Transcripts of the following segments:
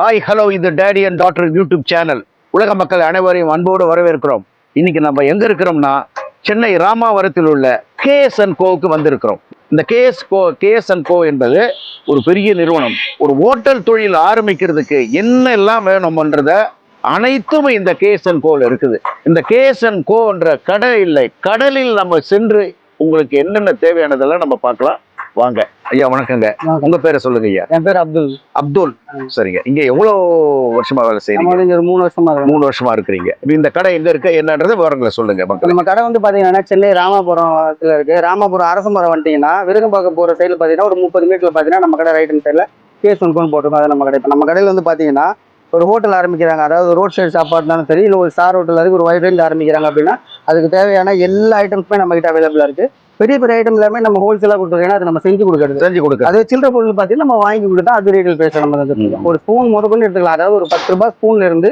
Hi hello, இது daddy and daughter YouTube channel. உலக மக்கள் அனைவரையும் அன்போடு வரவேற்கிறோம். இன்னைக்கு நம்ம எங்க இருக்கிறோம்னா சென்னை ராமாவரத்தில் உள்ள KS&Coக்கு வந்திருக்கிறோம். இந்த KS&Co என்பது ஒரு பெரிய நிறுவனம். ஒரு ஹோட்டல் தொழில் ஆரம்பிக்கிறதுக்கு என்ன எல்லாம் வேணும்ன்றத அனைத்தும் இந்த KS&Coல இருக்குது. இந்த KS&Coன்ற கடை இல்லை, கடலில் நம்ம சென்று உங்களுக்கு என்னென்ன தேவையானதெல்லாம் நம்ம பார்க்கலாம். வாங்க ஐயா. வணக்கங்க. உங்க பேரை சொல்லுங்க ஐயா. என் பேர் அப்துல். அப்துல், சரிங்க. இங்க எவ்வளவு வருஷமா வேலை செய்யறீங்க? 3 வருஷமா இருக்கிறீங்க. இந்த கடை எங்க இருக்கு, என்னன்றது விவரங்களை சொல்லுங்க. நம்ம கடை வந்து பாத்தீங்கன்னா சென்னை ராமாபுரத்துல இருக்கு. ராமாபுரம் அரசமரம் வந்துட்டீங்கன்னா விருகம்பாக்கம் போற சைடுல பாத்தீங்கன்னா ஒரு 30 மீட்டர்ல பாத்தீங்கன்னா நம்ம கடை ரைட் ஹேண்ட் சைடுல KS&Co போட்டிருக்கோம். அது நம்ம கடை. இப்போ நம்ம கடையில வந்து பாத்தீங்கன்னா ஒரு ஹோட்டல் ஆரம்பிக்கிறாங்க, அதாவது ரோட் சைடு சாப்பாடு இருந்தாலும் சரி, இல்லை ஒரு ஸ்டார் ஹோட்டல் இருக்கு, ஒரு வைட் ரேஞ்ச் ஆரம்பிக்கிறாங்க அப்படின்னா அதுக்கு தேவையான எல்லா ஐட்டம்ஸுமே நம்ம கிட்ட அவைலபிளா இருக்கு. பெரிய பெரிய ஐட்டம் எல்லாமே நம்ம ஹோல்சேலா கொடுத்துருக்கோம். ஏன்னா அது நம்ம செஞ்சு கொடுக்குறது. அது சில்லற பொருள் பார்த்தீங்கன்னா நம்ம வாங்கி கொடுத்தா அது ரேட்டில் பேச நம்ம ஒரு ஸ்பூன் முதற்கொண்டு எடுத்துக்கலாம். அதாவது ஒரு 10 ரூபாய் ஸ்பூன்ல இருந்து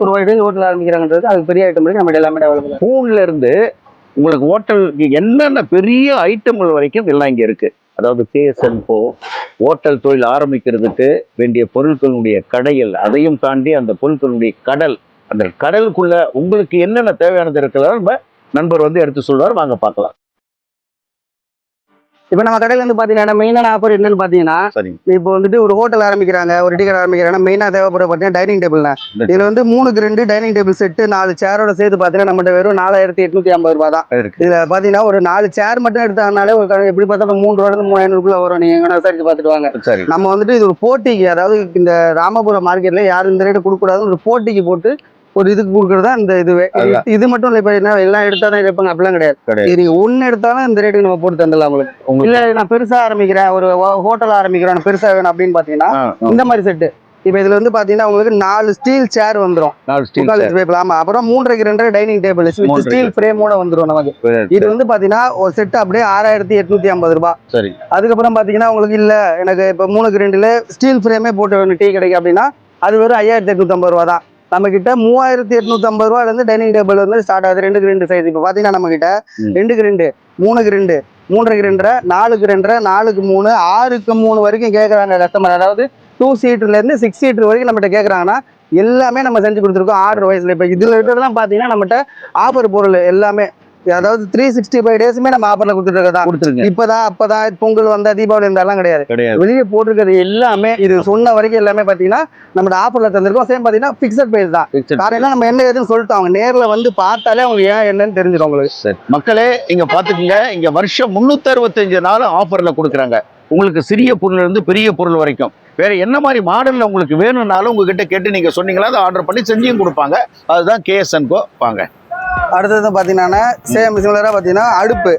ஒரு வைட் ரேஞ்ச் ஹோட்டல் ஆரம்பிக்கிறாங்கன்றது அது பெரிய ஐட்டம் இருக்கு. நம்ம எல்லாமே அவைலபிள். ஸ்பூன்ல இருந்து உங்களுக்கு ஹோட்டல் என்னென்ன பெரிய ஐட்டங்கள் வரைக்கும் எல்லாம் இங்க இருக்கு. அதாவது KS&Co ஹோட்டல் தொழில் ஆரம்பிக்கிறதுக்கு வேண்டிய பொருட்களுடைய கடைகள், அதையும் தாண்டி அந்த பொருட்களுடைய கடல், அந்த கடலுக்குள்ள உங்களுக்கு என்னென்ன தேவையானது இருக்கிறதா நம்ம நண்பர் வந்து எடுத்து சொல்றாரு. வாங்க பார்க்கலாம். இப்போ நம்ம கடையில இருந்து பாத்தீங்கன்னா மெயினான ஆஃபர் என்னன்னு பாத்தீங்கன்னா, இப்போ வந்துட்டு ஒரு ஹோட்டல் ஆரம்பிக்கிறாங்க, ஒரு டீ கடை ஆரம்பிக்கிறாங்கன்னா மெயினா தேவைப்படுற பாத்தீங்கன்னா டைனிங் டேபிள் தான். இதுல வந்து 3க்கு 2 டைனிங் டேபிள் செட்டு 4 சேரோட சேர்த்து பாத்தீங்கன்னா நம்மகிட்ட வெறும் 4850 ரூபாய் தான். இதுல பாத்தீங்கன்னா ஒரு 4 சேர் மட்டும் எடுத்தாங்கனாலே ஒரு எப்படி பார்த்தாலும் 3 ரூபாய் 3500 வரும். நீங்க விசாரிச்சு பாத்துட்டு வாங்க. நம்ம வந்துட்டு இது ஒரு போட்டிக்கு, அதாவது இந்த ராமபுரம் மார்க்கெட்ல யாரும் இந்த ரேட்டு கொடுக்க கூடாதுன்னு ஒரு போட்டிக்கு போட்டு ஒரு இதுக்கு கொடுக்குறதா இந்த இதுவே. இது மட்டும் இல்லை, இப்போ என்ன எல்லாம் எடுத்தா தான் எடுப்பாங்க அப்படிலாம் கிடையாது. நீங்க ஒன்னு எடுத்தாலும் இந்த ரேட்டுக்கு நம்ம போட்டு தந்துடலாம் உங்களுக்கு. இல்ல நான் பெருசா ஆரம்பிக்கிறேன், ஒரு ஹோட்டல் ஆரம்பிக்கிறேன், பெருசா வேணும் அப்படின்னு பாத்தீங்கன்னா இந்த மாதிரி செட்டு. இப்ப இதுல வந்து பாத்தீங்கன்னா உங்களுக்கு 4 ஸ்டீல் சேர் வந்துடும். ஆமா, அப்புறம் 3க்கு 2 டைனிங் டேபிள் ஸ்டீல் ஃப்ரேமோட வந்துடும் நமக்கு. இது வந்து பாத்தீங்கன்னா ஒரு செட் அப்படியே 6850 ரூபாய். அதுக்கப்புறம் பாத்தீங்கன்னா உங்களுக்கு இல்ல எனக்கு இப்ப 3க்கு 2ல ஸ்டீல் ஃப்ரேமே போட்டு டீ கிடைக்கும் அப்படின்னா அது வெறும் 5850 ரூபாய் தான். நம்ம கிட்ட 3850 ரூபாயில இருந்து டைனிங் டேபிள் வந்து ஸ்டார்ட் ஆகுது. 2க்கு 2 சைஸ். இப்போ பாத்தீங்கன்னா நம்ம கிட்ட 2க்கு 2, 3க்கு 2, 3க்கு 2, 4க்கு 2, 4க்கு 3, 6க்கு 3 வரைக்கும் கேட்கறாங்க கஸ்டமர். அதாவது 2 சீட்டர்ல இருந்து 6 சீட்டர் வரைக்கும் நம்மகிட்ட கேட்கறாங்கன்னா எல்லாமே நம்ம செஞ்சு கொடுத்துருக்கோம் ஆர்டர் வைஸ்ல. இப்போ இதுல இருக்கிறதெல்லாம் பாத்தீங்கன்னா நம்மகிட்ட ஆஃபர் பொருள் எல்லாமே, அதாவது 365 டேஸுமே நம்ம ஆஃபர்ல கொடுத்துருக்கோம். இப்பதான் அப்பதான் பொங்கல் வந்தா தீபாவளி இருந்தாலும் கிடையாது. வெளியே போட்டிருக்கிறது எல்லாமே இது சொன்ன வரைக்கும் எல்லாமே பாத்தீங்கன்னா நம்ம ஆஃபர்ல தந்திருக்கோம். சேம் பாத்தீங்கன்னா பிக்சட் பிரைஸ் தான். காரணம் நம்ம என்ன ஏதுன்னு சொல்லிட்டு அவங்க நேர்ல வந்து பார்த்தாலே அவங்க ஏன் என்னன்னு தெரிஞ்சிடும் உங்களுக்கு. மக்களே இங்க பாத்துக்கோங்க, இங்க வருஷம் 365 நாள் ஆஃபர்ல கொடுக்குறாங்க. உங்களுக்கு சிறிய பொருள் இருந்து பெரிய பொருள் வரைக்கும் வேற என்ன மாதிரி மாடல்ல உங்களுக்கு வேணும்னாலும் உங்ககிட்ட கேட்டு நீங்க சொன்னீங்களா அதை ஆர்டர் பண்ணி செஞ்சும் கொடுப்பாங்க. அதுதான் KS&Co. வாங்க. அடுத்தது பார்த்தீங்கன்னா சேம் சிமிலராக பார்த்தீங்கன்னா அடுப்பு.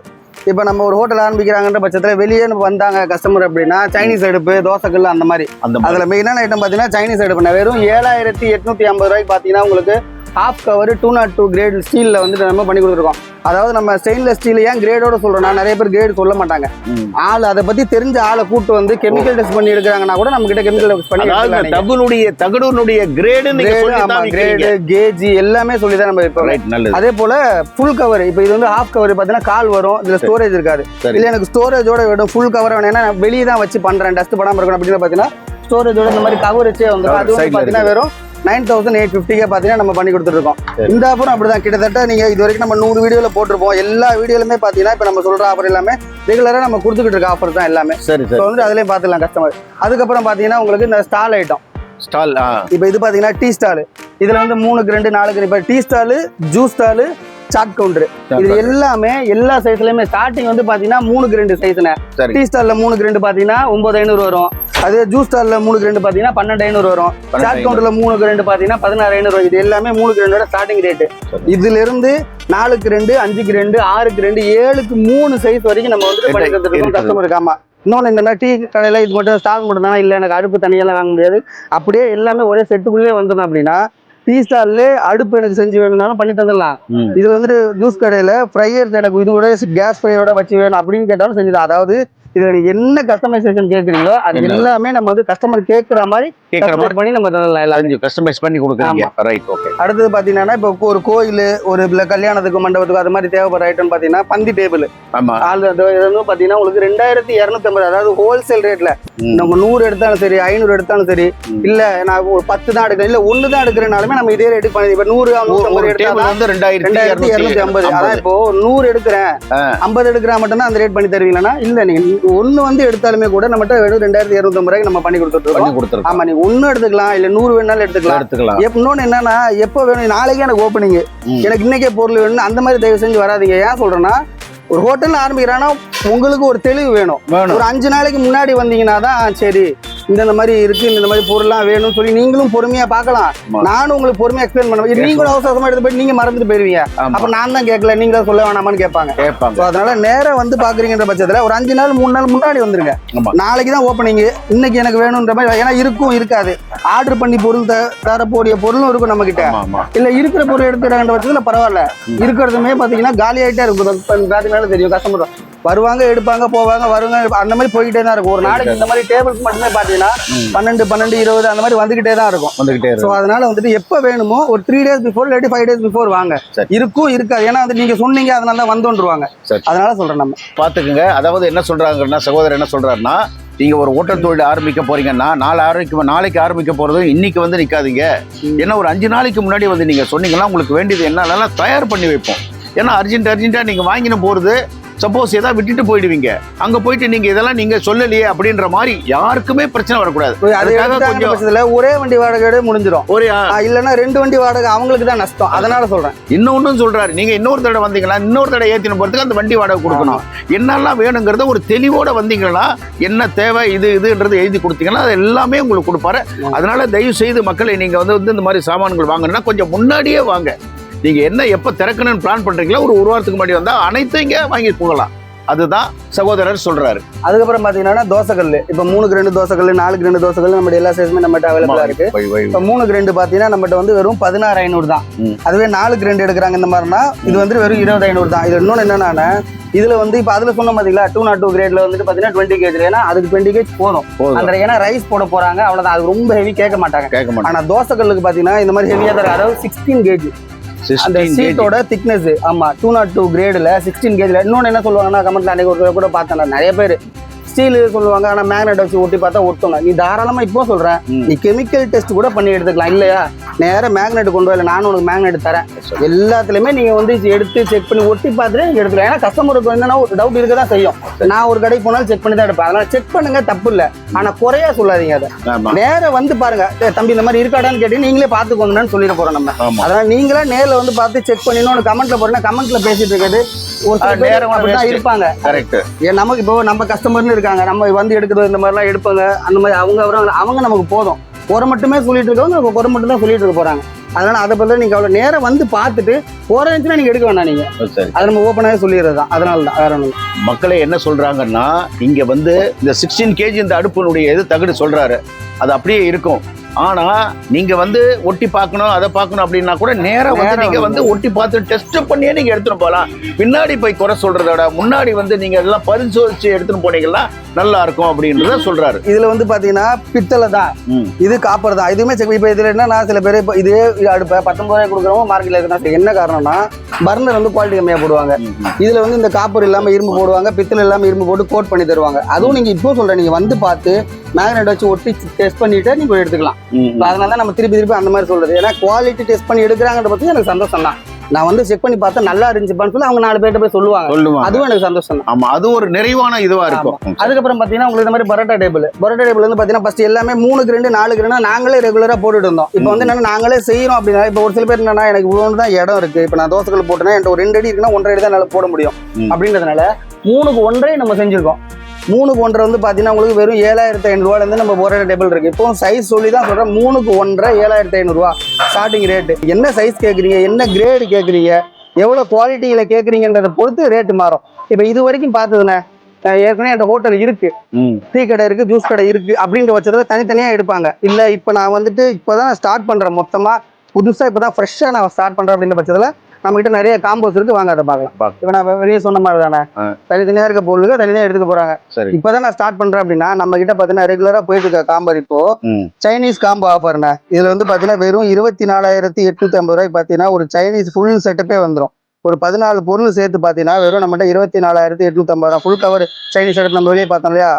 இப்போ நம்ம ஒரு ஹோட்டல் ஆரம்பிக்கிறாங்கன்ற பட்சத்தில் வெளியே வந்தாங்க கஸ்டமர் அப்படின்னா சைனீஸ் அடுப்பு, தோசைக்கல் அந்த மாதிரி. அதில் மெயினான ஐட்டம் பார்த்தீங்கன்னா சைனீஸ் அடுப்பு வெறும் 7850 ரூபாய்க்கு பார்த்தீங்கன்னா உங்களுக்கு ஹாஃப் கவர் 202 கிரேட் ஸ்டீலில் வந்துட்டு நம்ம பண்ணி கொடுத்துருக்கோம். அதாவது நம்ம ஸ்டெயின்லெஸ் ஸ்டீல் ஏன் கிரேடோட சொல்கிறோம்னா நிறைய பேர் கிரேடு சொல்ல மாட்டாங்க. ஆள் அதை பற்றி தெரிஞ்ச ஆளை கூட்டு வந்து கெமிக்கல் டெஸ்ட் பண்ணி எடுக்கிறாங்கன்னா கூட நம்ம கிட்ட கெமிக்கல் டெஸ்ட் பண்ணி தகடுனுடைய கிரேடு கேஜி எல்லாமே சொல்லி தான் நம்ம இப்போ. அதே போல ஃபுல் கவர். இப்போ இது வந்து ஹாஃப் கவர் பார்த்தீங்கன்னா கால் வரும், இதில் ஸ்டோரேஜ் இருக்காது. இல்லை எனக்கு ஸ்டோரேஜோட வேணும் ஃபுல் கவர் வேணும், ஏன்னா வெளியே தான் வச்சு பண்ணுறேன் டஸ்ட் படாமல் இருக்கணும் அப்படின்னு பார்த்தீங்கன்னா ஸ்டோரேஜோட இந்த மாதிரி கவர் வச்சே வந்துடும். அது வந்து பார்த்தீங்கன்னா வெறும் 9850 பார்த்தீங்கன்னா நம்ம பண்ணி கொடுத்துருக்கோம். இந்த ஆஃபரும் அப்படிதான். கிட்டத்தட்ட நீங்கள் இது வரைக்கும் நம்ம 100 வீடியோவில் போட்டிருப்போம். எல்லா வீடியோலுமே பார்த்தீங்கன்னா இப்போ நம்ம சொல்கிற ஆஃபர் எல்லாமே ரெகுலராக நம்ம கொடுத்துக்கிட்டு இருக்க ஆஃபர் தான் எல்லாமே. சரி சார். வந்து அதுலேயும் பார்த்துக்கலாம் கஸ்டமர். அதுக்கப்புறம் பார்த்தீங்கன்னா உங்களுக்கு இந்த ஸ்டால் ஐட்டம். ஸ்டால் இப்போ இது பார்த்தீங்கன்னா டீ ஸ்டால். இதில் வந்து 3க்கு 2, 4க்கு 2 இப்போ tea stall, juice stall, chaat counter. இது எல்லாமே எல்லா சைஸ்லயுமே ஸ்டார்டிங் வந்து பாத்தீங்கன்னா 3க்கு 2 சைஸ்னே. டீ ஸ்டால்ல 3க்கு 2 பாத்தீங்கன்னா 9500 வரும். அதே ஜூஸ் ஸ்டால்ல 3க்கு 2 பாத்தீங்கன்னா 12500 வரும். சாட் கவுண்டர்ல 3க்கு 2 பாத்தீங்கன்னா 16500. இது எல்லாமே 3க்கு 2 ஸ்டார்டிங் ரேட். இதுல இருந்து 4க்கு 2, 5க்கு 2, 6க்கு 2, 7க்கு 3 சைஸ் வரைக்கும் நம்ம வந்து பண்ணி கொடுத்துருக்கோம் கஸ்டமருக்கு. ஆமா. இன்னொன்று என்னன்னா டீ கடையில் இது மட்டும் ஸ்டாக் மட்டும் தானே, இல்லை எனக்கு அடுப்பு தனியெல்லாம் வாங்க முடியாது, அப்படியே எல்லாமே ஒரே செட்டுக்குள்ளே வந்துடும் அப்படின்னா டீ ஸ்டால்ல அடுப்பு எனக்கு செஞ்சு வேணும்னாலும் பண்ணி தந்துடலாம். இது வந்துட்டு ஜூஸ் கடையில் ஃப்ரையர் எனக்கு இது கூட கேஸ் ஃப்ரையரோட வச்சு வேணும் அப்படின்னு கேட்டாலும் செஞ்சுதான். அதாவது இதுல நீங்க என்ன கஸ்டமைசேஷன் கேக்குறீங்களோ அது எல்லாமே நம்ம வந்து கஸ்டமர் கேட்கற மாதிரி பண்ணி நம்ம கஸ்டமைஸ் பண்ணி கொடுக்குறீங்க. Right, okay. அடுத்தது பாத்தீங்கன்னா இப்போ ஒரு கோயில் ஒரு கல்யாணத்துக்கு மண்டபத்துக்கு அது மாதிரி தேவைப்படுற ஐட்டம் பாத்தீங்கன்னா பந்தி டேபிள். ஆமா, பாத்தீங்கன்னா உங்களுக்கு 2250, அதாவது ஹோல்சேல் ரேட்ல நம்ம 100 எடுத்தாலும் சரி 500 எடுத்தாலும் சரி, இல்ல நான் ஒரு 10 தான் எடுக்கிறேன் இல்ல 1 தான் எடுக்கிறனாலுமே நம்ம இதே ரேட்டு பண்ணி இப்ப 100 வந்து 2250. அதான் இப்போ 100 எடுக்கிறேன் 50 எடுக்கிறா மட்டும் தான் அந்த ரேட் பண்ணி தருவீங்களா? இல்ல நீங்க 1 வந்து எடுத்தாலுமே கூட நம்மகிட்ட வெறும் 2250 ரூபாய்க்கு நம்ம பண்ணி கொடுத்துருக்கோம். ஆமா, நீங்க 1 எடுத்துக்கலாம் இல்ல 100 வேணாலும் எடுத்துக்கலாம். இன்னொன்னு என்னன்னா எப்ப வேணும், நாளைக்கே எனக்கு ஓப்பனிங், எனக்கு இன்னைக்கே பொருள் வேணும், அந்த மாதிரி தயவு செஞ்சு வராதீங்க. ஏன் சொல்றேன்னா ஒரு ஹோட்டல் ஆரம்பிக்கிறான்னா உங்களுக்கு ஒரு தெளிவு வேணும். ஒரு 5 நாளைக்கு முன்னாடி வந்தீங்கன்னா தான் சரி இந்த மாதிரி இருக்கு, இந்த மாதிரி பொருள்லாம் வேணும்னு சொல்லி நீங்களும் பொறுமையா பார்க்கலாம். நானும் உங்களுக்கு பொறுமையா எக்ஸ்பிளைன் பண்ணுவேன். நீங்களும் அவசரமா எடுத்து போயிட்டு நீங்க மறந்துட்டு போயிருவீங்க. அப்ப நான் தான் கேட்கல, நீங்க சொல்ல வேணாமான்னு கேட்பாங்க. அதனால நேரம் வந்து பாக்குறீங்கன்ற பட்சத்துல ஒரு 5 நாள் 3 நாள் முன்னாடி வந்துருங்க. நாளைக்கு தான் ஓப்பனிங், இன்னைக்கு எனக்கு வேணும்ன்ற மாதிரி. ஏன்னா இருக்கும் இருக்காது, ஆர்டர் பண்ணி பொருள் தரக்கூடிய பொருளும் இருக்கும் நம்ம கிட்ட. இல்ல இருக்கிற பொருள் எடுத்துறாங்கன்ற பட்சத்துல பரவாயில்ல, இருக்கிறதுமே பாத்தீங்கன்னா காலி ஆயிட்டே இருக்கும். தெரியும் கஸ்டமர் வருவாங்க எடுப்பாங்க போவாங்க வருவாங்க, அந்த மாதிரி போய்கிட்டே தான் இருக்கும். ஒரு நாளைக்கு இந்த மாதிரி டேபிள்ஸ் மட்டுமே பாத்தீங்கன்னா 12, 20 அந்த மாதிரி வந்துகிட்டே தான் இருக்கும். ஸோ அதனால வந்துட்டு எப்ப வேணுமோ ஒரு 3 days பிஃபோர் இல்லாட்டி 5 days பிஃபோர் வாங்க. இருக்கும் இருக்காது, ஏன்னா வந்து நீங்க சொன்னீங்க அதனால தான் வந்துருவாங்க. அதனால சொல்றேன் நம்ம பாத்துக்குங்க. அதாவது என்ன சொல்றாங்கன்னா சகோதரர் என்ன சொல்றாருன்னா, நீங்க ஒரு ஹோட்டல் தொழில் ஆரம்பிக்க போறீங்கன்னா நாளைக்கு ஆரம்பிக்க போறது இன்னைக்கு வந்து நிக்காதீங்க. ஏன்னா ஒரு 5 நாளைக்கு முன்னாடி வந்து நீங்க சொன்னீங்கன்னா உங்களுக்கு வேண்டியது என்னன்னா தயார் பண்ணி வைப்போம். ஏன்னா அர்ஜென்ட்டா நீங்க வாங்கின போறது சப்போஸ் ஏதாவது விட்டுட்டு போயிடுவீங்க, அங்க போயிட்டு நீங்க இதெல்லாம் நீங்க சொல்லலையே அப்படின்ற மாதிரி யாருக்குமே பிரச்சனை வரக்கூடாது. ஒரே வண்டி வாடகை முடிஞ்சிடும், இல்லன்னா 2 வண்டி வாடகை அவங்களுக்கு தான் நஷ்டம். அதனால சொல்றேன். இன்னொன்னும் சொல்றாரு, நீங்க இன்னொரு தடவை வந்தீங்கன்னா இன்னொரு தடவை ஏத்தின போறதுக்கு அந்த வண்டி வாடகை கொடுக்கணும். என்னெல்லாம் வேணுங்கிறத ஒரு தெளிவோட வந்தீங்கன்னா என்ன தேவை இதுன்றது எழுதி கொடுத்தீங்கன்னா அது எல்லாமே உங்களுக்கு கொடுப்பாரு. அதனால தயவு செய்து மக்களை நீங்க வந்து இந்த மாதிரி சாமான்கள் வாங்கணும்னா கொஞ்சம் முன்னாடியே வாங்க. நீங்க என்ன எப்ப திறக்கணும்னு பிளான் பண்றீங்களோ ஒரு வாரத்துக்கு முன்னாடி வந்தா அனைத்தும் இங்க வாங்கி போகலாம். அதுதான் சகோதரர் சொல்றாரு. அதுக்கப்புறம் பாத்தீங்கன்னா தோசைக்கல், இப்ப 3க்கு 2 தோசைக்கல் 4க்கு 2 தோசைக்கல் நம்ம எல்லா சைஸுமே நம்மகிட்ட அவைலபிளா இருக்கு. இப்ப 3க்கு 2 பாத்தீங்கன்னா நம்மகிட்ட வந்து வெறும் 16,500 தான். அதுவே 4க்கு 2 எடுக்கிறாங்க இந்த மாதிரினா இது வந்து வெறும் 20,500 தான். இது இன்னொன்னு என்னன்னா இதுல வந்து இப்ப அதுல சொன்ன பாத்தீங்களா 202 கிரேட்ல வந்துட்டு பாத்தீங்கன்னா 20 kg, ஏன்னா அதுக்கு 20 kg போதும். அந்த ஏன்னா ரைஸ் போட போறாங்க அவ்வளவுதான், அது ரொம்ப ஹெவி கேட்க மாட்டாங்க. ஆனா தோசைக்கல்லுக்கு பாத்தீங்கன்னா இந்த மாதிரி ஹெவியா தான், அதாவது 16 kg அந்த சீட்டோட திக்னஸ். ஆமா, 202 கிரேட்ல 16 kg. இன்னொன்னு என்ன சொல்லுவாங்கன்னா கமெண்ட்ல அன்னைக்கு ஒரு கூட பார்த்தேன் நிறைய பேர் ஸ்டீல் சொல்லுவாங்க, ஆனா மேக்னெட் வச்சு ஒட்டி பார்த்தா ஒட்டணும். நீ தாராளமா இப்போ சொல்றேன், நீ கெமிக்கல் டெஸ்ட் கூட பண்ணி எடுத்துக்கலாம். இல்லையா நேரம் மேக்னெட் கொண்டு வரல, நானும் உனக்கு மேக்னெட் தரேன். எல்லாத்துலயுமே நீங்க வந்து எடுத்து செக் பண்ணி ஒட்டி பார்த்துட்டு நீங்க எடுத்துக்கலாம். ஏன்னா கஸ்டமருக்கு என்னன்னா ஒரு டவுட் இருக்க தான் செய்யும். நான் ஒரு கடைக்கு போனாலும் செக் பண்ணி தான் எடுப்பேன். அதனால செக் பண்ணுங்க, தப்பு இல்லை. ஆனா குறையா சொல்லாதீங்க. அதை நேரம் வந்து பாருங்க, தம்பி இந்த மாதிரி இருக்காடான்னு கேட்டு நீங்களே பாத்துக்கோங்கன்னு சொல்லிட போறோம் நம்ம. அதனால நீங்களே நேரில் வந்து பார்த்து செக் பண்ணி கமெண்ட்ல போறேன்னா கமெண்ட்ல பேசிட்டு இருக்கிறது ஒரு நேரம் இருப்பாங்க. நமக்கு இப்போ நம்ம கஸ்டமர்னு இருக்காங்க, நம்ம வந்து எடுக்கிறது இந்த மாதிரிலாம் எடுப்பாங்க. அந்த மாதிரி அவங்க நமக்கு போதும். குறை மட்டுமே சொல்லிட்டு இருக்கவங்க குறை மட்டும் தான் சொல்லிட்டு இருக்க போறாங்க. அதனால அதை பத்தி நீங்க அவ்வளவு நேரம் வந்து பார்த்துட்டு போறதுன்னா நீங்க எடுக்க வேண்டாம். நீங்க அதை நம்ம ஓப்பனாவே சொல்லிடுறது தான். அதனால தான் வேற ஒன்றும். மக்களை என்ன சொல்றாங்கன்னா, இங்க வந்து இந்த 16 kg இந்த அடுப்பினுடைய தகடு சொல்றாரு, அது அப்படியே இருக்கும். ஆனா நீங்க வந்து ஒட்டி பார்க்கணும் அதை பார்க்கணும் அப்படின்னா கூட நேரம் வந்து நீங்க வந்து ஒட்டி பார்த்து டெஸ்ட் பண்ணியே நீங்க எடுத்துட்டு போகலாம். பின்னாடி போய் குறை சொல்றதோட முன்னாடி வந்து நீங்க எல்லாம் பரிசோதிச்சு எடுத்துட்டு போனீங்கன்னா நல்லா இருக்கும் அப்படின்றத சொல்றாரு. இதுல வந்து பாத்தீங்கன்னா பித்தளை தான், இது காப்பர் தான். இதுவுமே இப்ப இதுல என்ன சில பேர் இப்போ இதே அடுப்ப 19 ரூபாய் கொடுக்குறவங்க மார்க்கெட்ல இருக்குன்னா என்ன காரணம்னா பர்னர் வந்து குவாலிட்டி கம்மியா போடுவாங்க. இதுல வந்து இந்த காப்பர் இல்லாம இரும்பு போடுவாங்க, பித்தளை இல்லாம இரும்பு போட்டு கோட் பண்ணி தருவாங்க. அதுவும் நீங்க இப்போ சொல்றேன், நீங்க வந்து பார்த்து மேக்னெட் வச்சு ஒட்டி டெஸ்ட் பண்ணிட்டு நீங்க எடுத்துக்கலாம். அதனால நம்ம திருப்பி அந்த மாதிரி சொல்றது. ஏன்னா குவாலிட்டி டெஸ்ட் பண்ணி எடுக்கிறாங்கன்ற பத்தி எனக்கு சந்தோஷம் தான். நான் வந்து செக் பண்ணி பார்த்தா நல்லா இருந்துச்சுப்பான்னு சொல்லி அவங்க 4 பேர்ட்ட போய் சொல்லுவாங்க. அதுவும் எனக்கு சந்தோஷம் தான். ஆமா, அது ஒரு நிறைவான இதுவா இருக்கும். அதுக்கப்புறம் பாத்தீங்கன்னா உங்களுக்கு இந்த மாதிரி பரோட்டா டேபிள் வந்து பாத்தீங்கன்னா ஃபர்ஸ்ட் எல்லாமே 3க்கு 2 4க்கு 2 நாங்களே ரெகுலரா போட்டுட்டு இருந்தோம். இப்போ வந்து என்னன்னா நாங்களே செய்யறோம் அப்படின்னா, இப்போ ஒரு சில பேர் என்னன்னா எனக்கு இவ்வளவு தான் இடம் இருக்கு, இப்போ நான் தோசைகள் போட்டேன்னா என்கிட்ட ஒரு 2 அடி இருக்குன்னா 1.5 அடி தான் என்னால போட முடியும். அப்படின்றதுனால 3க்கு 1.5 நம்ம செஞ்சிருக்கோம். 3க்கு 1.5 வந்து பாத்தீங்கன்னா உங்களுக்கு வெறும் 7,500 ரூபாயிலிருந்து நம்ம பரோட்டா டேபிள் இருக்கு. இப்போ சைஸ் சொல்லி தான் சொல்றேன், 3க்கு 1.5 7,500 ரூபா ஸ்டார்டிங் ரேட்டு. என்ன சைஸ் கேட்குறீங்க, என்ன கிரேடு கேட்குறீங்க, எவ்வளவு குவாலிட்டியில கேட்குறீங்கன்றதை பொறுத்து ரேட்டு மாறும். இப்போ இது வரைக்கும் பார்த்ததுண்ணே ஏற்கனவே என் ஹோட்டல் இருக்கு, டீ கடை இருக்கு, ஜூஸ் கடை இருக்கு அப்படின்ற பட்சத்தில் தனித்தனியா எடுப்பாங்க. இல்ல இப்போ நான் வந்துட்டு இப்போதான் ஸ்டார்ட் பண்றேன், மொத்தமா புதுசா இப்போதான் ஃப்ரெஷ்ஷா நான் ஸ்டார்ட் பண்றேன் அப்படின்ற பட்சத்தில் நம்ம கிட்ட நிறைய காம்போஸ் இருக்கு, வாங்க அதை பார்க்கலாம். இப்ப நான் வெளியே சொன்ன மாதிரி தானே, தனித்தனியா இருக்க பொருளுக்கு தனித்தனியா எடுத்துக்க போறாங்க. இப்பதான் நான் ஸ்டார்ட் பண்றேன் அப்படின்னா நம்ம கிட்ட பாத்தீங்கன்னா ரெகுலரா போயிட்டு இருக்க காம்போ இப்போ சைனீஸ் காம்போ ஆஃபர்ண்ணே. இதுல வந்து பாத்தீங்கன்னா வெறும் 24,850 ரூபாய்க்கு பாத்தீங்கன்னா ஒரு சைனீஸ் ஃபுல் செட்டப்பே வந்துடும். ஒரு 14 பொருள் சேர்த்து பாத்தீங்கன்னா வெறும் நம்மகிட்ட 24,850 ரூபாய். ஃபுல் கவர் சைனீஸ் செட்டப் நம்ம வெளியே பார்த்தோம் இல்லையா,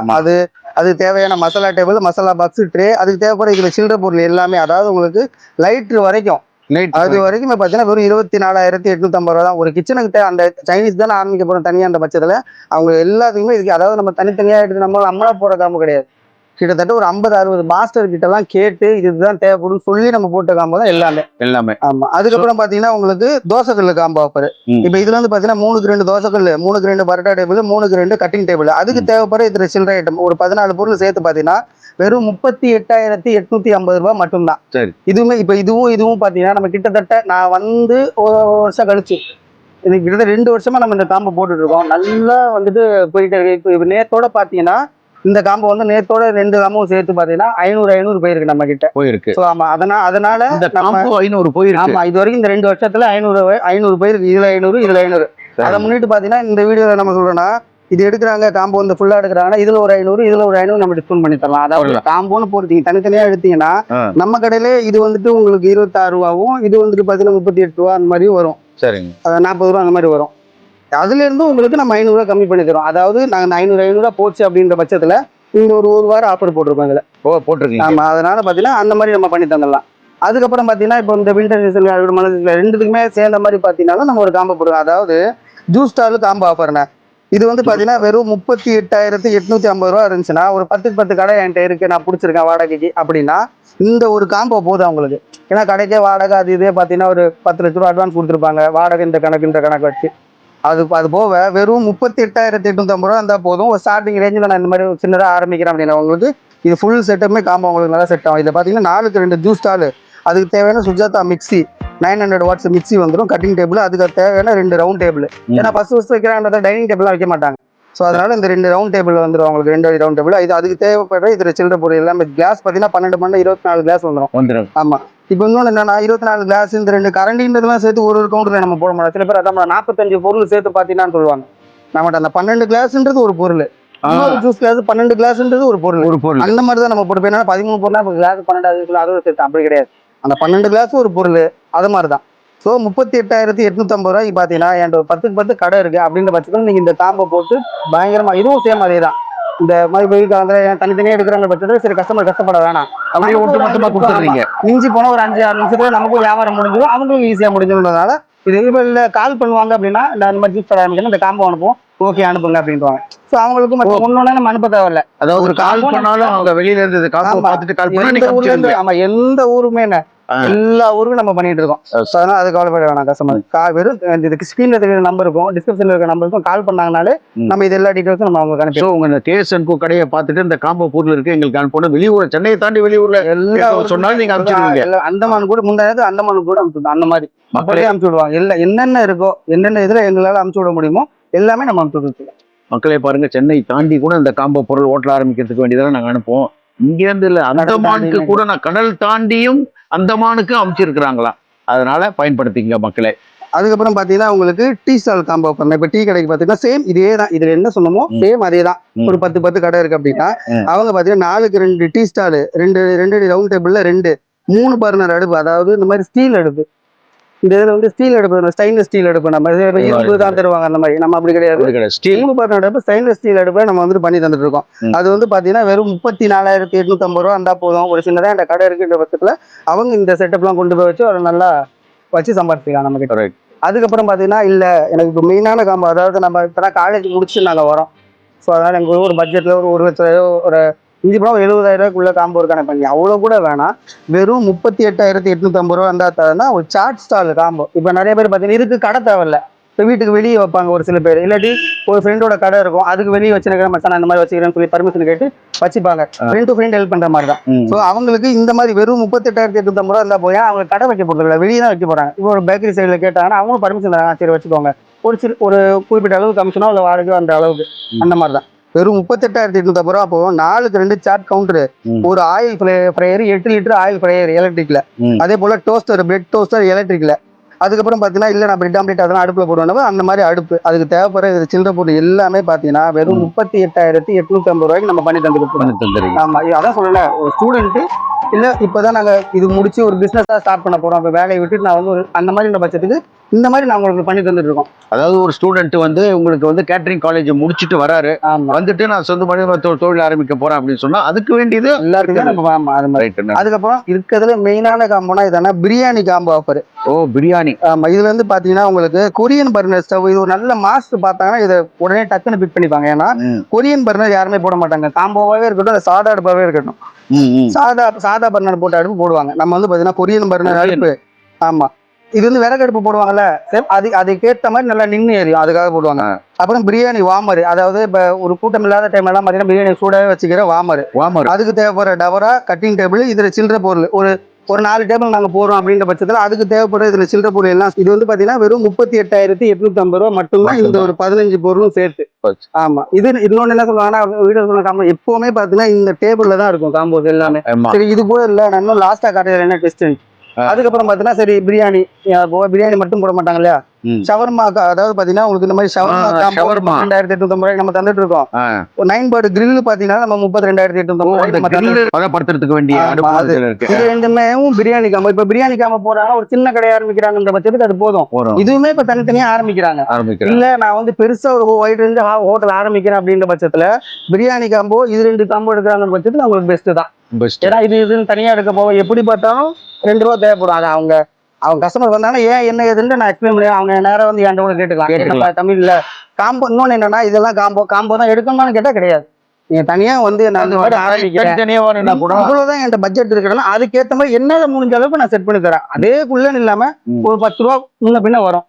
அது தேவையான masala table, masala box, tray, அதுக்கு தேவைப்படுற இதுல சில்லற பொருள் எல்லாமே, அதாவது உங்களுக்கு லைட்ரு வரைக்கும் அது வரைக்கும் பாத்தீங்கன்னா வெறும் 24,850 ரூபா தான். ஒரு கிச்சனுக்கு அந்த சைனீஸ் தானே ஆரம்பிக்க போறோம் தனியா அந்த பட்சத்துல, அவங்க எல்லாத்துக்குமே இதுக்கு, அதாவது நம்ம தனித்தனியா எடுத்து நம்மளா போட காம்போ கிடையாது. கிட்டத்தட்ட ஒரு 50-60 மாஸ்டர் கிட்ட எல்லாம் கேட்டு இதுதான் தேவைப்படும் சொல்லி நம்ம போட்ட காம்போ தான் எல்லாமே. ஆமா. அதுக்கப்புறம் பாத்தீங்கன்னா உங்களுக்கு தோசைக்கல்லு காம்போ ஆஃபர். இப்ப இதுல வந்து பாத்தீங்கன்னா 3க்கு 2 தோசைக்கல்லு, 3க்கு 2 பரோட்டா டேபிள், 3க்கு 2 கட்டிங் டேபிள், அதுக்கு தேவைப்படுற இதுல சில்லறை ஐட்டம் ஒரு 14 பொருள் சேர்த்து பாத்தீங்கன்னா வெறும் 38,850 ரூபாய் மட்டும்தான். இதுவும் பாத்தீங்கன்னா நம்ம கிட்டத்தட்ட நான் வந்து ஒரு வருஷம் கழிச்சு, இது கிட்டத்தட்ட 2 வருஷமா நம்ம இந்த காம்போ போட்டுட்டு இருக்கோம். நல்லா வந்துட்டு போயிட்டு இருக்கு. இப்ப நேத்தோட பாத்தீங்கன்னா இந்த காம்போ வந்து நேத்தோட 2 காம்போ சேர்த்து பாத்தீங்கன்னா 500 போயிருக்கு நம்ம கிட்ட போயிருக்கு. ஆமா, அதனால இந்த காம்போ 500 போயிருக்கு. ஆமா, இது வரைக்கும் இந்த 2 வருஷத்துல 500 போயிருக்கு. இதுல 500 அதை முன்னிட்டு பாத்தீங்கன்னா இந்த வீடியோல நம்ம சொல்றோம்னா, இது எடுக்கிறாங்க காம்போ வந்து ஃபுல்லா எடுக்கிறாங்கன்னா இதுல ஒரு 500 நம்ம டிஸ்கவுண்ட் பண்ணி தரலாம். அதாவது காம்போன்னு போறீங்க தனித்தனியா எடுத்தீங்கன்னா நம்ம கடையில இது வந்துட்டு உங்களுக்கு 26 ரூபாவும், இது வந்துட்டு பாத்தீங்கன்னா 38 ரூபா அந்த மாதிரி வரும். சரிங்க, 40 ரூபா அந்த மாதிரி வரும். அதுல இருந்து உங்களுக்கு நம்ம 500 ரூபாய் கம்மி பண்ணி தரோம். அதாவது நாங்க 500 போச்சு அப்படின்ற பட்சத்துல இந்த ஒரு வாரம் ஆஃபர் போட்டிருக்கோம் இதுல. போட்டிருக்கீங்க. ஆமா, அதனால பாத்தீங்கன்னா அந்த மாதிரி நம்ம பண்ணி தந்துடலாம். அதுக்கப்புறம் பாத்தீங்கன்னா இப்போ இந்த வின்டர் சீசன் ரெண்டுத்துக்குமே சேர்ந்த மாதிரி பாத்தீங்கன்னா நம்ம ஒரு காம்போ போடுவோம். அதாவது ஜூஸ் ஸ்டால் காம்போ ஆஃபர்ண்ணே. இது வந்து பாத்தீங்கன்னா வெறும் 38,850 ரூபா இருந்துச்சுன்னா ஒரு 10 கடை என்கிட்ட இருக்கு, நான் பிடிச்சிருக்கேன் வாடகைக்கு அப்படின்னா இந்த ஒரு காம்போ போதும் அவங்களுக்கு. ஏன்னா கடைக்கே வாடகை அது இதே பாத்தீங்கன்னா ஒரு 10 லட்ச ரூபா அட்வான்ஸ் கொடுத்துருப்பாங்க, வாடகை இந்த கணக்கு வச்சு. அது போக வெறும் 38,850 ரூபா இருந்தால் போதும். ஒரு ஸ்டார்டிங் ரேஞ்சில் நான் இந்த மாதிரி சின்னதாக ஆரம்பிக்கிறேன் அப்படின்னா உங்களுக்கு இது ஃபுல் செட்டப்புமே காம்போ உங்களுக்கு நல்லா செட் ஆகும். இதில் பார்த்தீங்கன்னா 4க்கு 2 ஜூஸ் ஸ்டால், அதுக்கு தேவையான சுஜாதா மிக்சி 900 வாட்ஸ் மிக்சி வந்துடும், கட்டிங் டேபிள், அதுக்கு தேவையான 2 ரவுண்ட் டேபிள். ஏன்னா ஃபர்ஸ்ட் வைக்கிறாங்க டைனிங் டேபிள்லாம் வைக்க மாட்டாங்க. ஸோ அதனால இந்த 2 ரவுண்ட் டேபிள் வந்துடும் உங்களுக்கு, 2 ரவுண்ட் டேபிள். அதுக்கு தேவைப்படுற இதில் சில்லற பொருள் எல்லாமே. கிளாஸ் பார்த்தீங்கன்னா 12 24 கிளாஸ் வந்துடும். ஆமாம். இப்போ இன்னொன்று என்னன்னா 24 கிளாஸ், இந்த 2 கரண்டின்றதுலாம் சேர்த்து ஒரு கவுண்டர்ல நம்ம போட முடியாது. சில பேர் அதான் 45 பொருள் சேர்த்து பார்த்தீங்கன்னு சொல்லுவாங்க. நம்மகிட்ட அந்த 12 கிளாஸ்ன்றது ஒரு பொருள், ஜூஸ் கிளாஸ் 12 கிளாஸ்ன்றது ஒரு பொருள். அந்த மாதிரி தான் நம்ம போட்டு 13 பொருள் கிளாஸ் 12 அதோட சேர்த்து அப்படி கிடையாது. அந்த 12 கிளாஸ் ஒரு பொருள், அது மாதிரி தான். ஸோ 38,850 ரூபாய்க்கு பார்த்தீங்கன்னா என்கிட்ட ஒரு 10க்கு 10 கடை இருக்கு அப்படின்ற பட்சத்தில் நீங்கள் இந்த காம்போ போட்டு பயங்கரமா, இதுவும் சேம் அதே தான். இந்த மாதிரி வெயில் காலத்துல தனித்தனியா எடுக்கிறாங்க பட்சத்தில் சரி கஸ்டமர் கஷ்டப்பட வேணாம், அப்படியே ஒட்டு மொத்தமா கொடுத்துருங்க. மிஞ்சி போன ஒரு 5-6 நிமிஷத்துல நமக்கும் வியாபாரம் முடிஞ்சிடும், அவங்களுக்கும் ஈஸியா முடிஞ்சிடும்ன்றதால இது இல்லை கால் பண்ணுவாங்க அப்படின்னா இந்த மாதிரி ஜூஸ் ஆரம்பிக்கணும், இந்த காம்போ அனுப்புவோம், ஓகே அனுப்புங்க அப்படின்றாங்க. ஸோ அவங்களுக்கும் ஒன்னொன்னு நம்ம அனுப்ப தேவையில்ல. அதாவது ஒரு கால் பண்ணாலும் அவங்க வெளியில இருந்து காம்போ பார்த்துட்டு கால் பண்ணி, ஆமா எந்த ஊருமே என்ன எல்லா ஊருக்கும் நம்ம பண்ணிட்டு இருக்கோம். அதனால அது கவலைப்பட வேணாம். கஸ்டமர் வெறும் இதுக்கு ஸ்கிரீன்ல இருக்கிற நம்பர் இருக்கும், டிஸ்கிரிப்ஷன்ல இருக்கிற நம்பருக்கும் கால் பண்ணாங்கனாலே நம்ம இது எல்லா டீடைல்ஸும் நம்ம அவங்க அனுப்பி. உங்க கேஎஸ்என் கோ கடையை பார்த்துட்டு இந்த காம்போ பொருள் இருக்கு எங்களுக்கு அனுப்பணும், வெளியூர் சென்னையை தாண்டி வெளியூர்ல எல்லா சொன்னாலும் நீங்க அனுப்பிச்சிடுவீங்க. அந்தமான் கூட முந்தானது அந்தமான் கூட அனுப்பிச்சு அந்த மாதிரி மக்களே அனுப்பிச்சு விடுவாங்க. எல்லாம் என்னென்ன இருக்கோ என்னென்ன இதுல எங்களால அனுப்பிச்சு விட முடியுமோ எல்லாமே நம்ம அனுப்பிச்சு விடுவோம். மக்களே பாருங்க, சென்னை தாண்டி கூட இந்த காம்போ பொருள் ஹோட்டல் ஆரம்பிக்கிறதுக்கு வேண்டியதெல்லாம் நாங்க அனுப்புவோம். இங்க இருந்து இல்ல, அந்தமானுக்கு கூட நான் கடல் தாண்டியும் அந்தமானுக்கு அமைச்சிருக்கிறாங்களா, அதனால பயன்படுத்திங்க மக்களே. அதுக்கப்புறம் பாத்தீங்கன்னா உங்களுக்கு டீ ஸ்டால் காம்போ பண்ண. இப்ப டீ கடைக்கு பாத்தீங்கன்னா சேம் இதே தான், இதுல என்ன சொன்னமோ சேம் அதே தான். ஒரு 10 கடை இருக்கு அப்படின்னா அவங்க பாத்தீங்கன்னா 4க்கு 2 டீ ஸ்டால், 2 ரவுண்ட் டேபிள்ல 3 பர்னர் அடுப்பு, அதாவது இந்த மாதிரி ஸ்டீல் அடுப்பு. இந்த இதுல வந்து ஸ்டீல் அடுப்பு, ஸ்டெயின்லெஸ் ஸ்டீல் அடுப்பு, நம்ம இரும்பு தான் தருவாங்க அந்த மாதிரி, நம்ம அப்படி கிடையாது. ஸ்டீல் பர்னர் அடுப்பு, ஸ்டெயின்லெஸ் ஸ்டீல் அடுப்பை நம்ம வந்து பண்ணி தந்துட்டு இருக்கோம். அது வந்து பாத்தீங்கன்னா வெறும் 34,850 ரூபா இருந்தா போதும். ஒரு சின்னதா இந்த கடை இருக்குன்ற பட்சத்துல அவங்க இந்த செட்டப்லாம் கொண்டு போய் வச்சு ஒரு நல்லா வச்சு சம்பாதிக்கலாம் நம்ம கிட்ட. அதுக்கப்புறம் பாத்தீங்கன்னா இல்ல எனக்கு இப்போ மெயினான காம்போ, அதாவது நம்ம இப்பதான் காலேஜ் முடிச்சு நாங்க வரோம். ஸோ அதனால எங்க ஒரு பட்ஜெட்ல ஒரு லட்சம் ஒரு இஞ்சி படம் 70,000 ரூபாய்க்குள்ள காம்போ இருக்கானே பண்ணி அவ்வளோ கூட வேணாம். வெறும் 38,850 ரூபா இருந்தா தரனா ஒரு சாட் ஸ்டால் காம்போ. இப்போ நிறைய பேர் பார்த்தீங்கன்னா இதுக்கு கடை தேவையில்ல, இப்போ வீட்டுக்கு வெளியே வைப்பாங்க ஒரு சில பேர், இல்லாட்டி ஒரு ஃப்ரெண்டோட கடை இருக்கும் அதுக்கு வெளியே வச்சுருக்கிற மச்சான் அந்த மாதிரி வச்சுக்கிறேன்னு சொல்லி பர்மிஷன் கேட்டு வச்சுப்பாங்க. ஃப்ரெண்ட் டு ஃப்ரெண்ட் ஹெல்ப் பண்ற மாதிரி தான். ஸோ அவங்களுக்கு இந்த மாதிரி வெறும் 38,850 ரூபா இருந்தா போய் அவங்க கடை வைக்க போறது இல்லை, வெளியே தான் வைக்க போறாங்க. இப்போ ஒரு பேக்கரி சைடில் கேட்டாங்கன்னா அவங்களும் பர்மிஷன் தராங்க, சரி வச்சுக்கோங்க, ஒரு குறிப்பிட்ட அளவுக்கு கமிஷனோ இல்லை வாடகையோ அந்த அளவுக்கு அந்த மாதிரி தான். வெறும் 38,850 ரூபா போகும். 4க்கு 2 சாட் கவுண்டர், ஒரு oil fryer 8 litre oil fryer எலக்ட்ரிக்ல, அதே போல டோஸ்டர், பிரெட் டோஸ்டர் எலக்ட்ரிக்ல, அதுக்கப்புறம் பார்த்தீங்கன்னா இல்லை நான் பிரெட் ஆம்லேட் அதெல்லாம் அடுப்பில் போடுவேன் அந்த மாதிரி அடுப்பு அதுக்கு தேவைப்படுற இது சில்லறை பொருள் எல்லாமே பார்த்தீங்கன்னா வெறும் 38,850 ரூபாய்க்கு நம்ம பண்ணி தந்துருக்கோம். ஆமாம், அதான் சொல்லலை, ஒரு ஸ்டூடெண்ட்டு இல்லை இப்போதான் நாங்கள் இது முடிச்சு ஒரு பிஸ்னஸாக ஸ்டார்ட் பண்ண போகிறோம், அப்போ வேலையை விட்டுட்டு நான் வந்து அந்த மாதிரி பட்சத்துக்கு இந்த மாதிரி நான் உங்களுக்கு பண்ணி தந்துட்டு இருக்கோம். அதாவது ஒரு ஸ்டூடெண்ட் வந்து உங்களுக்கு வந்து கேட்டரிங் காலேஜ் முடிச்சுட்டு வராரு, வந்துட்டு நான் சொந்த மாதிரி தொழில் ஆரம்பிக்க போறேன் அப்படின்னு சொன்னா அதுக்கு வேண்டியது எல்லாத்துக்குமே நம்ம அதுக்கப்புறம் இருக்கிறதுல மெயினான காம்போனா இதுனா பிரியாணி காம்போ ஆஃபர். ஓ, பிரியாணி. ஆமா, இதுல வந்து பாத்தீங்கன்னா உங்களுக்கு கொரியன் பர்னர் ஸ்டவ், இது ஒரு நல்ல மாஸ்டர் பார்த்தாங்கன்னா இதை உடனே டக்குன்னு பிக் பண்ணிப்பாங்க. ஏன்னா கொரியன் பர்னர் யாருமே போட மாட்டாங்க, காம்போவாவே இருக்கட்டும் சாதா அடுப்பாவே இருக்கட்டும், சாதா பர்னர் போட்டு அடுப்பு போடுவாங்க. நம்ம வந்து பாத்தீங்கன்னா கொரியன் பர்னர் அடுப்பு. ஆமா, இது வந்து விறகு அடுப்பு போடுவாங்கல்ல, அதுக்கேற்ற மாதிரி நல்லா நின்று எரியும், அதுக்காக போடுவாங்க. அப்புறம் பிரியாணி வாமர், அதாவது இப்ப ஒரு கூட்டம் இல்லாத டைம்ல எல்லாம் பாத்தீங்கன்னா பிரியாணி சூடாவே வச்சுக்கிற வாமர். அதுக்கு தேவைப்படுற டவரா, கட்டிங் டேபிள், இதுல சில்லறை பொருள் ஒரு 4 டேபிள் நாங்க போறோம் அப்படின்ற பட்சத்துல அதுக்கு தேவைப்படுற இதுல சில்லறை பொருள் எல்லாம் இது வந்து பாத்தீங்கன்னா வெறும் 38,850 ரூபாய் மட்டும்தான், இந்த ஒரு 15 பொருளும் சேர்த்து. ஆமா, இது இன்னொன்னு என்ன சொல்லுவாங்கன்னா வீடியோ சொன்ன காம்போ எப்பவுமே பாத்தீங்கன்னா இந்த டேபிள்ல தான் இருக்கும் காம்போஸ் எல்லாமே. சரி, இது போல இல்ல நான் இன்னும் லாஸ்டா காட்டுறது என்ன டெஸ்ட். அதுக்கப்புறம் பாத்தீங்கன்னா சரி பிரியாணி மட்டும் போட மாட்டாங்க இல்லையா, ஷவர்மா, அதாவது பாத்தீங்கன்னா உங்களுக்கு இந்த மாதிரி ஷவர்மா 2,850 ரூபாய்க்கு நம்ம தந்துட்டு இருக்கோம். ஒரு 9 பர்ட் கிரில் பாத்தீங்கன்னா நம்ம 32,850 பதப்படுத்துறதுக்கு வேண்டிய இது ரெண்டுமே பிரியாணி காம்போ. இப்ப பிரியாணி காம்போ போறாங்க, ஒரு சின்ன கடை ஆரம்பிக்கிறாங்கன்ற பட்சத்துக்கு அது போதும். இதுவுமே இப்ப தனித்தனியா ஆரம்பிக்கிறாங்க. இல்ல நான் வந்து பெருசா ஒரு ஒயிட் ரேஞ்ச் ஹோட்டல் ஆரம்பிக்கிறேன் அப்படின்ற பட்சத்துல பிரியாணி காம்போ இது 2 காம்போ எடுக்கிறாங்க பட்சத்துக்கு அவங்களுக்கு பெஸ்ட் தான். ஏன்னா இதுன்னு தனியா எடுக்க போவோம், எப்படி பார்த்தாலும் 2 ரூபா தேவைப்படும். அது அவங்க கஸ்டமர் வந்தாங்கன்னா ஏன் என்ன ஏதுன்னு நான் எக்ஸ்பிளைன் பண்ணி அவங்க நேரம் வந்து என்கிட்ட கூட கேட்டுக்கலாம் தமிழ்ல. காம்போ இன்னொன்னு என்னன்னா இதெல்லாம் காம்போ தான் எடுக்கணும்னு கேட்டா கிடையாது, நீங்க தனியா வந்து நான் ஆரம்பிக்கிறேன் அவ்வளவுதான் என்கிட்ட பட்ஜெட் இருக்கிறேன்னா அதுக்கேற்ற மாதிரி என்ன முடிஞ்ச அளவுக்கு நான் செட் பண்ணி தரேன். அதேக்குள்ளன்னு இல்லாம ஒரு 10 ரூபா முன்ன பின்ன வரும்.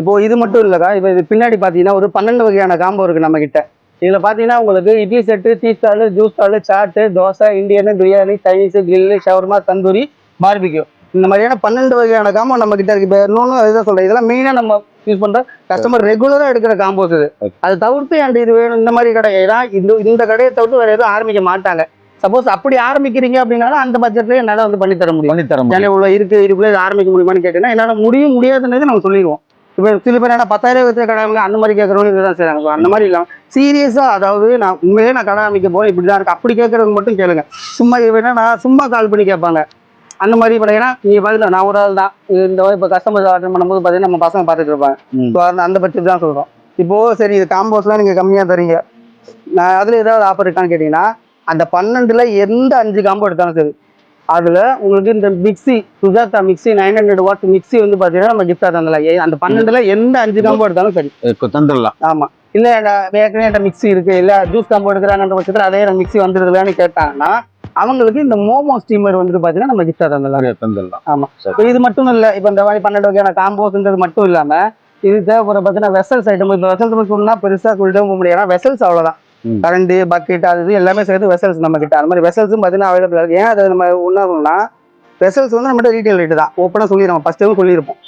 இப்போ இது மட்டும் இல்லக்கா, இப்போ இது பின்னாடி பாத்தீங்கன்னா ஒரு 12 வகையான காம்போ இருக்கு நம்ம கிட்ட. இதுல பாத்தீங்கன்னா உங்களுக்கு idli set, tea stall, juice stall, chaat, dosa, Indian, biryani, Chinese, grill, shawarma, tandoori, barbecue, இந்த மாதிரியான 12 வகையான காம்போ நம்ம கிட்ட இருக்கு. இப்போ இன்னொன்னு அதுதான் சொல்றேன், இதெல்லாம் மெயினா நம்ம யூஸ் பண்ற கஸ்டமர் ரெகுலரா எடுக்கிற காம்போஸ். அது தவிர்த்து என்கிட்ட இது வேணும் இந்த மாதிரி கடை, ஏன்னா இந்த கடையை தவிர்த்து வேற எதுவும் ஆரம்பிக்க மாட்டாங்க. சப்போஸ் அப்படி ஆரம்பிக்கிறீங்க அப்படின்னாலும் அந்த பட்ஜெட்லயே என்னால வந்து பண்ணி தர முடியும். இவ்வளவு இதுக்குள்ள ஆரம்பிக்க முடியுமான்னு கேட்டீங்கன்னா என்னால முடியாதுன்னு நம்ம சொல்லிடுவோம். இப்போ சில பேர் என்ன 10,000 கடை அந்த மாதிரி கேட்கறவங்க இதுதான் செய்றாங்க. அந்த மாதிரி இல்லாம சீரியஸா, அதாவது நான் உண்மையிலே நான் கடை ஆரம்பிக்க போறேன் இப்படிதான் இருக்கு அப்படி கேட்கறவங்க மட்டும் கேளுங்க. சும்மா வேணா நான் சும்மா கால் பண்ணி கேட்பாங்க அந்த மாதிரி. பார்த்தீங்கன்னா நீங்க பதில் நான் ஒரு ஆள் தான் இந்த இப்போ கஸ்டமர் ஆர்டர் பண்ணும்போது பார்த்தீங்கன்னா நம்ம பசங்க பார்த்துட்டு இருப்பாங்க. அந்த பட்சத்து தான் சொல்றோம். இப்போ சரி இது காம்போஸ்லாம் நீங்க கம்மியா தரீங்க, நான் அதுல ஏதாவது ஆஃபர் இருக்கான்னு கேட்டீங்கன்னா அந்த 12ல எந்த 5 காம்போ எடுத்தாலும் சரி அதுல உங்களுக்கு இந்த mixie Sujatha mixie 900 what mixie வந்து பாத்தீங்கன்னா நம்ம கிஃப்டா தந்தல. அந்த 12ல எந்த 5 காம்போ எடுத்தாலும் சரி தந்துடலாம். ஆமா, இல்ல ஏற்கனவே மிக்சி இருக்கு, இல்ல ஜூஸ் காம்போ எடுக்கிறாங்கன்ற பட்சத்துல அதே மிக்சி வந்துருதுன்னு கேட்டாங்கன்னா அவங்களுக்கு இந்த மோமோ ஸ்டீமர் வந்து பாத்தீங்கன்னா நம்ம கிஃப்டா தந்துடலாம். ஆமா, இது மட்டும் இல்ல, இப்ப இந்த மாதிரி 12 வகையான காம்போஸ்ன்றது மட்டும் இல்லாம இது தேவைப்படுற பாத்தீங்கன்னா வெசல்ஸ் ஐட்டம். இப்ப வெசல்ஸ் சொன்னா பெருசா சொல்லிட்டு போக முடியாது, ஏன்னா வெசல்ஸ் அவ்வளவுதான், கரண்ட் பக்கெட் அது எல்லாமே சேர்த்து வெசல்ஸ் நம்ம கிட்ட. அந்த மாதிரி வெசல்ஸும் பார்த்தீங்கன்னா அவைலபிள் இருக்கு. ஏன் அதை நம்ம ஒன்றா வெசல்ஸ் வந்து நம்மகிட்ட ரீட்டைல் ரேட்டு தான், ஓப்பனாக சொல்லிடுவோம், ஃபர்ஸ்ட்டு சொல்லியிருப்போம்.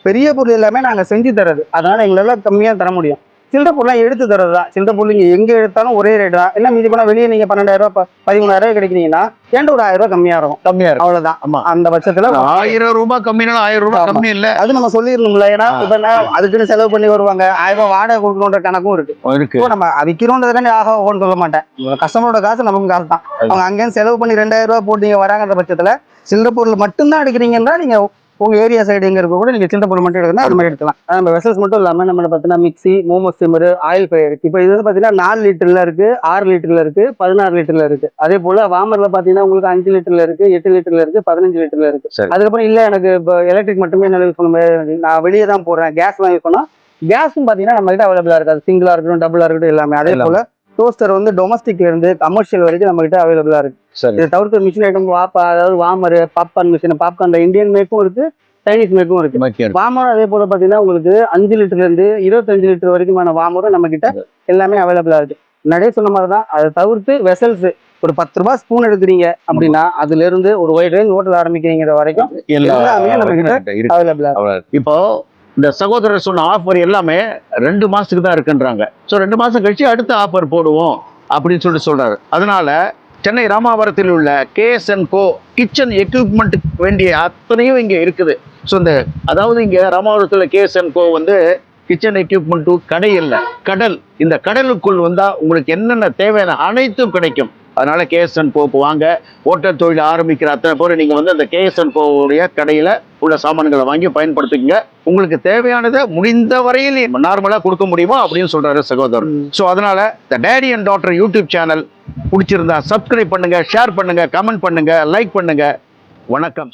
பெரிய பொருள் எல்லாமே நாங்கள் செஞ்சு தரது, அதனால எங்களால் கம்மியாக தர முடியும். சில்லறை பொருள்லாம் எடுத்து தரது தான். சில்லறை பொருள் நீங்கள் எங்கே எடுத்தாலும் ஒரே ரேட்டு தான். எல்லாம் மீதி போனால் வெளியே நீங்கள் 12,000 13,000 கிடைக்கிறீங்கன்னா என்கிட்ட ஒரு 1000 ரூபாய் கம்மியாக இருக்கும், அவ்வளோதான். ஆமாம், அந்த பட்சத்தில் 1000 ரூபாய் கம்மினாலும் 1000 ரூபாய் கம்மி இல்லை, அது நம்ம சொல்லிடணும்ல. ஏன்னா இப்போ அதுக்குன்னு செலவு பண்ணி வருவாங்க, 1000 ரூபாய் வாடகை கொடுக்கணுன்ற கணக்கும் இருக்கு. இப்போ நம்ம விற்கிறோன்றதுல ஆக ஓன்னு சொல்ல மாட்டேன், கஸ்டமரோட காசு நமக்கு காசு தான். அவங்க அங்கேயும் செலவு பண்ணி 2000 ரூபாய் போட்டு நீங்கள் வராங்கிற பட்சத்தில் சில்லறை பொருள் மட்டும்தான் எடுக்கிறீங்கன்னா நீங்கள் உங்க ஏரியா சைடு எங்க இருக்க கூட நீங்க சில்லறை பொருள் மட்டும் எடுக்கணும், அது மாதிரி எடுக்கலாம். நம்ம வெசல்ஸ் மட்டும் இல்லாம நம்ம பார்த்தீங்கன்னா mixie, momo steamer, oil fry இருக்கு. இப்போ இது வந்து பாத்தீங்கன்னா 4 லிட்டர்ல இருக்கு, 6 லிட்டர்ல இருக்கு, 16 லிட்டர்ல இருக்கு. அதே போல வாமர்ல பாத்தீங்கன்னா உங்களுக்கு 5 லிட்டர்ல இருக்கு, 8 லிட்டர்ல இருக்கு, 15 லிட்டர்ல இருக்கு. அதுக்கப்புறம் இல்ல எனக்கு இப்போ எலக்ட்ரிக் மட்டுமே என்னால யூஸ் பண்ண முடியாது, நான் வெளியே தான் போறேன், கேஸ் யூஸ் பண்ணா கேஸும் பாத்தீங்கன்னா நம்ம கிட்ட அவைலபிளா இருக்காது, சிங்கிளா இருக்கட்டும் டபுளா இருக்கட்டும் எல்லாமே. அதே போல டோஸ்டர் வந்து டொமஸ்டிக்ல இருந்து கமர்ஷியல் வரைக்கும் நம்ம கிட்ட அவைலபிளா இருக்கு. இதை தவிர்த்து மிஷின் ஐட்டம் அதாவது வாமர், பாப்கார்ன் மிஷின், பாப்கார்ன்ல இந்தியன் மேக்கும் இருக்கு, சைனீஸ் மேக்கும் இருக்கு. வாமரும் அதே போல பாத்தீங்கன்னா உங்களுக்கு 5 லிட்டர்ல இருந்து 25 லிட்டர் வரைக்குமான வாமரும் நம்ம கிட்ட எல்லாமே அவைலபிளா இருக்கு. நிறைய சொன்ன மாதிரிதான். அதை தவிர்த்து வெசல்ஸ் ஒரு 10 ரூபாய் ஸ்பூன் எடுக்கிறீங்க அப்படின்னா அதுல இருந்து ஒரு ஒயிட் ரேஞ்ச் ஹோட்டல் ஆரம்பிக்கிறீங்கிற வரைக்கும் எல்லாமே நம்ம கிட்ட அவைலபிளா இருக்கு. இப்போ இந்த சகோதரர் சொன்ன ஆஃபர் எல்லாமே 2 மாசத்துக்கு தான் இருக்குன்றாங்க. ஸோ 2 மாசம் கழிச்சு அடுத்த ஆஃபர் போடுவோம் அப்படின்னு சொல்றாரு. அதனால சென்னை ராமாவரத்தில் உள்ள KS&Co கிச்சன் எக்யூப்மெண்ட் வேண்டிய அத்தனையும் இங்கே இருக்குது. ஸோ அதாவது இங்கே ராமாவரத்தில் கேஎஸ்&Co வந்து கிச்சன் எக்யூப்மெண்ட் கடை இல்லை, கடல். இந்த கடலுக்குள் வந்தால் உங்களுக்கு என்னென்ன தேவையான அனைத்தும் கிடைக்கும். அதனால கேஎஸ்&Co வாங்க. ஹோட்டல் தொழில் ஆரம்பிக்கிற அத்தனை பேர் நீங்கள் வந்து அந்த கேஎஸ்&Co கடையில் உள்ள சாமான்களை வாங்கி பயன்படுத்திக்கங்க. உங்களுக்கு தேவையானதை முடிந்த வரையில் நார்மலாக கொடுக்க முடியுமா அப்படின்னு சொல்றாரு சகோதரர். ஸோ அதனால the daddy and daughter YouTube channel பிடிச்சிருந்தா சப்ஸ்கிரைப் பண்ணுங்க, ஷேர் பண்ணுங்க, கமெண்ட் பண்ணுங்க, லைக் பண்ணுங்க. வணக்கம்.